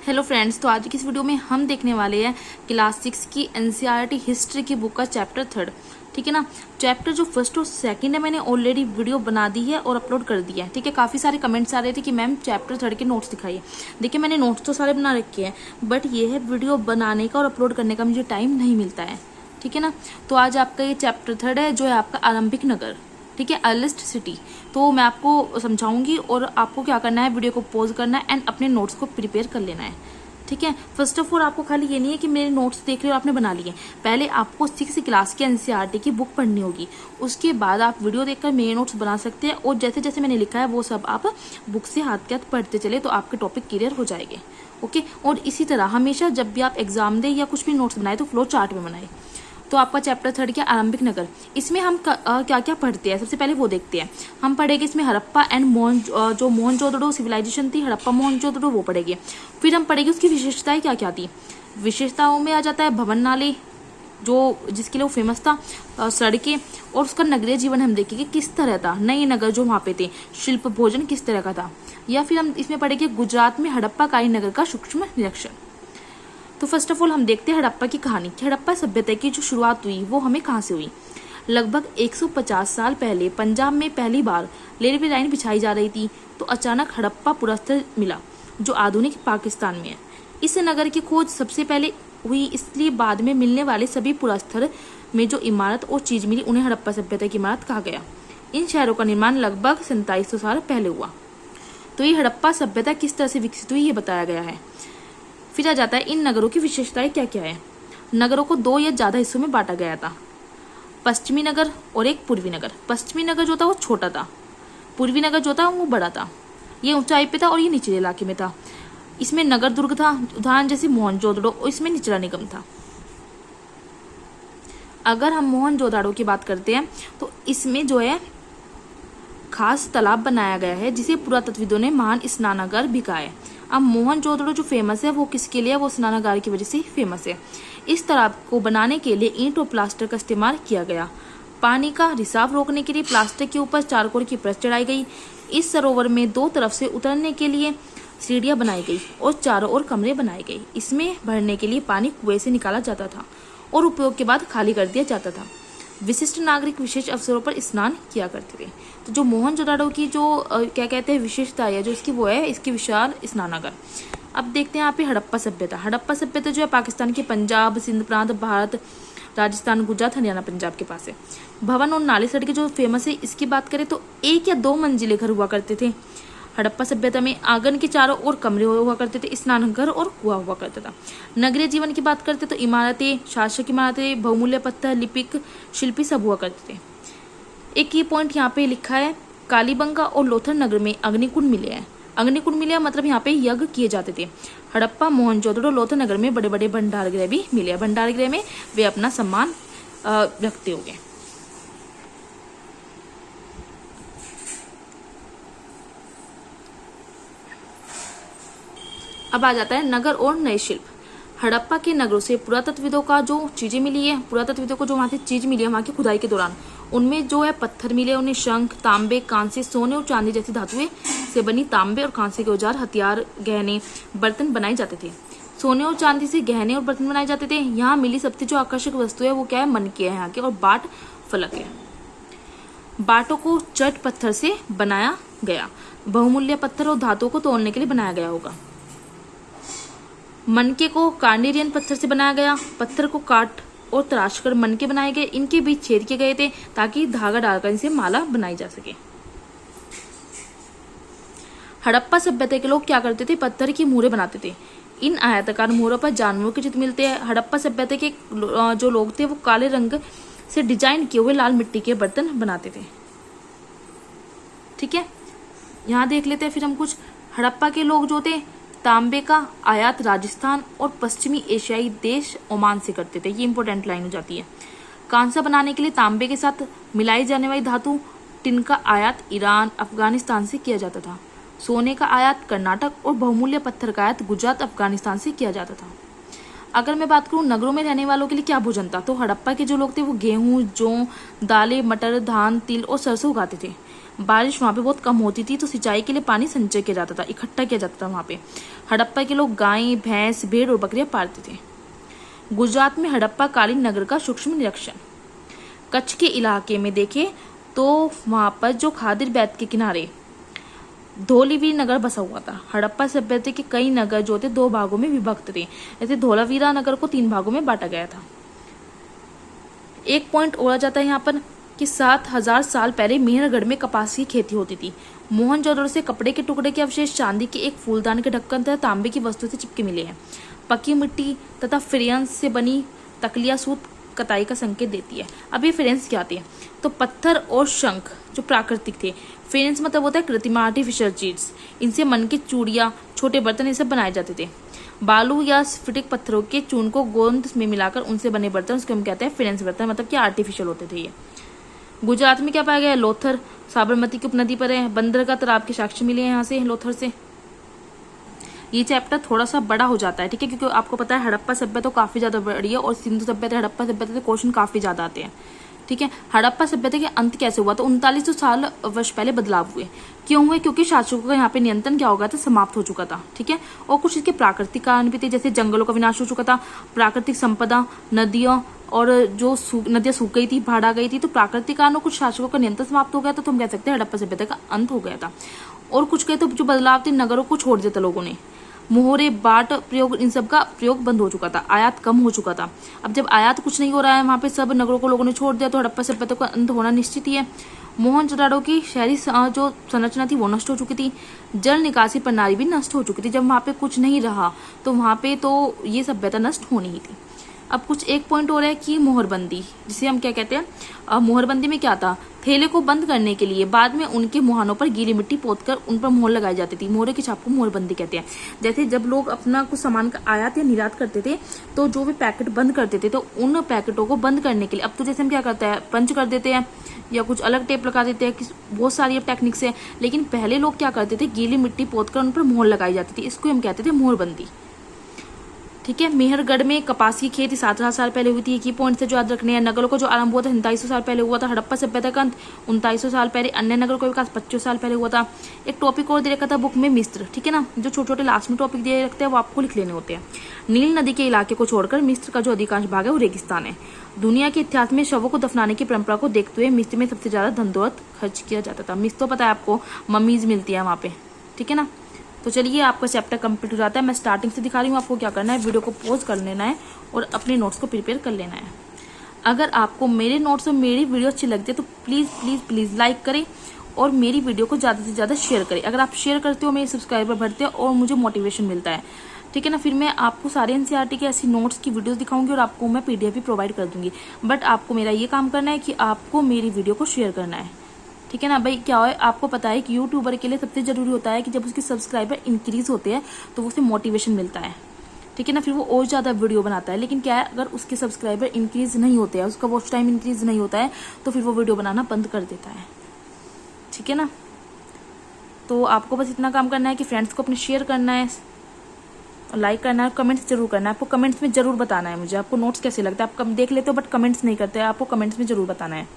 Hello friends, तो आज की इस वीडियो में हम देखने वाले हैं क्लास 6 की एनसीईआरटी हिस्ट्री की बुक का चैप्टर 3। ठीक है ना। चैप्टर जो फर्स्ट और सेकंड है मैंने ऑलरेडी वीडियो बना दी है और अपलोड कर दिया है। ठीक है, काफ़ी सारे कमेंट्स आ रहे थे कि मैम चैप्टर 3 के नोट्स दिखाइए। देखिए, मैंने नोट्स तो सारे बना रखे हैं, बट ये है वीडियो बनाने का और अपलोड करने का मुझे टाइम नहीं मिलता है। ठीक है ना। तो आज आपका ये चैप्टर 3 है जो है आपका आरंभिक नगर। ठीक है, अर्लिस्ट सिटी। तो मैं आपको समझाऊंगी और आपको क्या करना है, वीडियो को पॉज करना है एंड अपने नोट्स को प्रिपेयर कर लेना है। ठीक है। फर्स्ट ऑफ ऑल आपको खाली ये नहीं है कि मेरे नोट्स देख रहे हो आपने बना लिए, पहले आपको 6 क्लास के एनसीईआरटी की बुक पढ़नी होगी। उसके बाद आप वीडियो देखकर मेरे नोट्स बना सकते हैं और जैसे जैसे मैंने लिखा है वो सब आप बुक से हाथ के हाथ पढ़ते चले तो आपके टॉपिक क्लियर हो जाएंगे। ओके। और इसी तरह हमेशा जब भी आप एग्जाम दे या कुछ भी नोट्स बनाए तो फ्लो चार्ट में बनाए। तो आपका चैप्टर 3 क्या आरंभिक नगर, इसमें हम क्या क्या पढ़ते हैं सबसे पहले वो देखते हैं। हम पढ़ेंगे इसमें हड़प्पा एंड मोहनजोदड़ो सिविलाइजेशन थी, हड़प्पा मोहनजोदड़ो वो पढ़ेंगे। फिर हम पढ़ेंगे उसकी विशेषताएं क्या क्या थी। विशेषताओं में आ जाता है भवन नाले जो जिसके लिए वो फेमस था, सड़कें, और उसका नगरीय जीवन हम देखेंगे किस तरह था, नए नगर जो वहाँ पे थे, शिल्प भोजन किस तरह का था। या फिर हम इसमें पढ़ेंगे गुजरात में हड़प्पा काली नगर का सूक्ष्म निरीक्षण। तो फर्स्ट ऑफ ऑल हम देखते हैं हड़प्पा की कहानी कि हड़प्पा सभ्यता की जो शुरुआत हुई वो हमें कहाँ से हुई। लगभग 150 साल पहले पंजाब में पहली बार रेलवे लाइन बिछाई जा रही थी तो अचानक हड़प्पा पुरस्तर मिला जो आधुनिक पाकिस्तान में है। इस नगर की खोज सबसे पहले हुई, इसलिए बाद में मिलने वाले सभी पुरस्तर में जो इमारत और चीज मिली उन्हें हड़प्पा सभ्यता की इमारत कहा गया। इन शहरों का निर्माण लगभग 2700 साल पहले हुआ। तो ये हड़प्पा सभ्यता किस तरह से विकसित हुई ये बताया गया है। फिर आ जाता है इन नगरों की विशेषताएं क्या क्या है। नगरों को 2 या ज्यादा हिस्सों में बांटा गया था, पश्चिमी नगर और एक पूर्वी नगर। पश्चिमी नगर जो था वो छोटा था, पूर्वी नगर जो था वो बड़ा था। ये ऊंचाई पे था और ये निचले इलाके में था। इसमें नगर दुर्ग था, उदाहरण जैसे मोहनजोदड़ो, और इसमें निचला निगम था। अगर हम मोहनजोदड़ो की बात करते हैं तो इसमें जो है खास तालाब बनाया गया है जिसे पुरातत्वविदों ने महान स्नानागार भी कहा है। अब मोहनजोदड़ो जो फेमस है वो किसके लिए, वो स्नानागार की वजह से फेमस है। इस तालाब को बनाने के लिए ईंट और प्लास्टर का इस्तेमाल किया गया। पानी का रिसाव रोकने के लिए प्लास्टर के ऊपर चारकोल की परत चढ़ाई गई। इस सरोवर में 2 तरफ से उतरने के लिए सीढ़ियां बनाई गई और चारों ओर कमरे बनाए गए। इसमें भरने के लिए पानी कुएं से निकाला जाता था और उपयोग के बाद खाली कर दिया जाता था। विशिष्ट नागरिक विशेष अवसरों पर स्नान किया करते थे। तो जो मोहनजोदड़ो की जो क्या कहते हैं विशेषता है जो इसकी वो है इसकी विशाल स्नानागार। अब देखते हैं यहाँ पे हड़प्पा सभ्यता। हड़प्पा सभ्यता जो है पाकिस्तान के पंजाब, सिंध प्रांत, भारत, राजस्थान, गुजरात, हरियाणा, पंजाब के पास है। भवन और नाली सड़कें जो फेमस है इसकी बात करें तो 1 या 2 मंजिले घर हुआ करते थे। हड़प्पा सभ्यता में आंगन के चारों ओर कमरे हुआ करते थे, स्नानघर और कुआं हुआ करता था। नगरीय जीवन की बात करते तो इमारतें, शासक इमारतें, बहुमूल्य पत्थर, लिपिक, शिल्पी सब हुआ करते थे। एक की पॉइंट यहाँ पे लिखा है, कालीबंगा और लोथर नगर में अग्निकुंड मिले हैं। अग्निकुंड मिले मतलब यहाँ पे यज्ञ किए जाते थे। हड़प्पा, मोहनजोदड़ो, लोथर नगर में बड़े बड़े भंडार गृह भी मिले। भंडार गृह में वे अपना सम्मान रखते हो गए। अब आ जाता है नगर और नए शिल्प। हड़प्पा के नगरों से पुरातत्वविदों का जो चीजें मिली है, पुरातत्वविदों को जो वहां से चीज मिली है वहां की खुदाई के दौरान, उनमें जो है पत्थर मिले, उन्हें शंख, तांबे, कांसे, सोने और चांदी जैसी धातुएं से बनी तांबे और कांसे के औजार, हथियार, गहने, बर्तन बनाए जाते थे। सोने और चांदी से गहने और बर्तन बनाए जाते थे। यहाँ मिली सबसे जो आकर्षक वस्तु है वो क्या है, मनके है यहाँ के, और बाट फलक है। बाटों को चट पत्थर से बनाया गया, बहुमूल्य पत्थर और धातुओं को तोड़ने के लिए बनाया गया होगा। मनके को कार्नेरियन पत्थर से बनाया गया। पत्थर को काट और तराश कर मनके बनाए गए। इनके बीच छेद किए गए थे ताकि धागा डालकर इनसे माला बनाई जा सके। हड़प्पा सभ्यता के लोग क्या करते थे, पत्थर की मूरे बनाते थे। इन आयताकार मूरों पर जानवरों के चित्र मिलते हैं। हड़प्पा सभ्यता के जो लोग थे वो काले रंग से डिजाइन किए हुए लाल मिट्टी के बर्तन बनाते थे। ठीक है, यहाँ देख लेते हैं फिर हम कुछ। हड़प्पा के लोग जो थे तांबे का आयात राजस्थान और पश्चिमी एशियाई देश ओमान से करते थे। ये इंपॉर्टेंट लाइन हो जाती है। कांसा बनाने के लिए तांबे के साथ मिलाई जाने वाली धातु टिन का आयात ईरान, अफगानिस्तान से किया जाता था। सोने का आयात कर्नाटक और बहुमूल्य पत्थर का आयात गुजरात, अफगानिस्तान से किया जाता था। अगर मैं बात करूं नगरों में रहने वालों के लिए क्या भोजन था, तो हड़प्पा के जो लोग थे वो गेहूं, जौ, दालें, मटर, धान, तिल और सरसों उगाते थे। बारिश वहाँ पे बहुत कम होती थी, तो सिंचाई के लिए पानी संचय किया जाता था, इकट्ठा किया जाता था वहाँ पे। हड़प्पा के लोग गाय, भैंस, भेड़ और बकरियां पालते थे। गुजरात में हड़प्पा कालीन नगर का सूक्ष्म निरीक्षण। कच्छ के इलाके में देखें तो वहां पर जो खादिर बैत के किनारे धोलावीरा नगर बसा हुआ था। हड़प्पा सभ्यता के कई नगर जो थे 2 भागों में विभक्त थे। जैसे धोलावीरा नगर को 3 भागों में बांटा गया था। एक पॉइंट और आ जाता है यहाँ पर कि 7000 साल पहले मेहरगढ़ में कपास की खेती होती थी। मोहनजोदड़ो से कपड़े के टुकड़े के अवशेष, चांदी के एक फूलदान के ढक्कन तथा तांबे की वस्तु से चिपके मिले हैं। पक्की मिट्टी तथा फ्रेंच से बनी तकलिया सूत कताई का संकेत देती है। अब ये फ्रेंच क्या आती है? तो पत्थर और शंख जो प्राकृतिक थे। फ्रेंच मतलब होता है कृत्रिम, आर्टिफिशियल चीज। इनसे मन की चूड़ियाँ, छोटे बर्तन ये सब बनाए जाते थे। बालू या स्फटिक पत्थरों के चून को गोंद में मिलाकर उनसे बने बर्तन, उसको हम कहते हैं फ्रेंच बर्तन, मतलब कि आर्टिफिशियल होते थे ये। गुजरात में क्या पाया गया है? लोथर, साबरमती की उपनदी पर है। बंदरगाह तालाब के साक्ष्य मिले हैं यहाँ से, लोथर से। ये चैप्टर थोड़ा सा बड़ा हो जाता है, ठीक है, क्योंकि आपको पता है हड़प्पा सभ्यता तो काफी ज्यादा बड़ी है और सिंधु सभ्यता, हड़प्पा सभ्यता से क्वेश्चन काफी ज्यादा आते हैं, ठीक है। हड़प्पा सभ्यता के अंत कैसे हुआ? तो 3900 साल वर्ष पहले बदलाव हुए। क्यों हुए? क्योंकि शासकों का यहाँ पे नियंत्रण क्या हो गया था? समाप्त हो चुका था, ठीक है। और कुछ इसके प्राकृतिक कारण भी थे, जैसे जंगलों का विनाश हो चुका था, प्राकृतिक संपदा, नदियों और जो नदियां सूख गई थी, बाढ़ आ गई थी, तो प्राकृतिक कारणों कुछ शासकों का नियंत्रण समाप्त हो गया था, तो हम कह सकते हैं हड़प्पा सभ्यता का अंत हो गया था। और कुछ कहे तो जो बदलाव थे, नगरों को छोड़ दिया था लोगों ने, मोहरे, बाट प्रयोग, इन सब का प्रयोग बंद हो चुका था, आयात कम हो चुका था। अब जब आयात कुछ नहीं हो रहा है, वहां पे सब नगरों को लोगों ने छोड़ दिया, तो हड़प्पा सभ्यता का अंत होना निश्चित ही है। मोहनजोदड़ो की शहरी जो संरचना थी वो नष्ट हो चुकी थी। जल निकासी प्रणाली भी नष्ट हो चुकी थी। जब वहां पे कुछ नहीं रहा तो वहां पे तो ये सभ्यता नष्ट होनी ही थी। अब कुछ एक पॉइंट हो रहा है कि मोहरबंदी, जिसे हम क्या कहते हैं, मोहरबंदी में क्या था? थैले को बंद करने के लिए बाद में उनके मुहानों पर गीली मिट्टी पोतकर उन पर मोहर लगाई जाती थी। मोहरे की छाप को मोहरबंदी कहते हैं। जैसे जब लोग अपना कुछ सामान का आयात या निर्यात करते थे, तो जो भी पैकेट बंद करते थे, तो उन पैकेटों को बंद करने के लिए अब तो जैसे हम क्या करते हैं, पंच कर देते हैं या कुछ अलग टेप लगा देते हैं, बहुत सारी अब टेक्निक्स है। लेकिन पहले लोग क्या करते थे, गीली मिट्टी पोतकर उन पर मोहर लगाई जाती थी। इसको हम कहते थे मोहरबंदी, ठीक है। मेहरगढ़ में कपास की खेती 7000 साल पहले हुई थी। एक ही पॉइंट से जो याद रखने हैं। नगरों को जो आरंभ हुआ था 2700 साल पहले हुआ था। हड़प्पा सभ्यता का अंत 2900 साल पहले। अन्य नगरों का विकास 2500 साल पहले हुआ था। एक टॉपिक और दे रखा था बुक में, मिस्र, ठीक है ना। जो छोटे छोटे लास्ट में टॉपिक दे रखते हैं वो आपको लिख लेने होते हैं। नील नदी के इलाके को छोड़कर मिस्र का जो अधिकांश भाग है वो रेगिस्तान है। दुनिया के इतिहास में शवों को दफनाने की परंपरा को देखते हुए मिस्र में सबसे ज्यादा धन दौलत खर्च किया जाता था। मिस्र तो पता है आपको, मम्मीज मिलती है वहां पे, ठीक है ना। तो चलिए आपका चैप्टर कंप्लीट हो जाता है। मैं स्टार्टिंग से दिखा रही हूँ, आपको क्या करना है, वीडियो को पॉज कर लेना है और अपने नोट्स को प्रिपेयर कर लेना है। अगर आपको मेरे नोट्स और मेरी वीडियो अच्छी लगती है तो प्लीज प्लीज प्लीज लाइक करें और मेरी वीडियो को ज्यादा से ज्यादा शेयर करें। अगर आप शेयर करते हो मेरे सब्सक्राइबर बढ़ते हैं और मुझे मोटिवेशन मिलता है, ठीक है ना। फिर मैं आपको सारे एनसीईआरटी के ऐसी नोट्स की वीडियोस दिखाऊंगी और आपको मैं पीडीएफ भी प्रोवाइड कर दूंगी। बट आपको मेरा ये काम करना है कि आपको मेरी वीडियो को शेयर करना है, ठीक है ना भाई। क्या है, आपको पता है कि यूट्यूबर के लिए सबसे जरूरी होता है कि जब उसके सब्सक्राइबर इंक्रीज होते हैं तो उसे मोटिवेशन मिलता है, ठीक है ना। फिर वो और ज्यादा वीडियो बनाता है। लेकिन क्या है, अगर उसके सब्सक्राइबर इंक्रीज नहीं होते हैं, उसका वॉच टाइम इंक्रीज नहीं होता है, तो फिर वो वीडियो बनाना बंद कर देता है, ठीक है ना। तो आपको बस इतना काम करना है कि फ्रेंड्स को अपने शेयर करना है, लाइक करना है, कमेंट्स जरूर करना है। आपको कमेंट्स में जरूर बताना है मुझे आपको नोट्स कैसे लगता है। आप देख लेते हो बट कमेंट्स नहीं करते, आपको कमेंट्स में जरूर बताना है।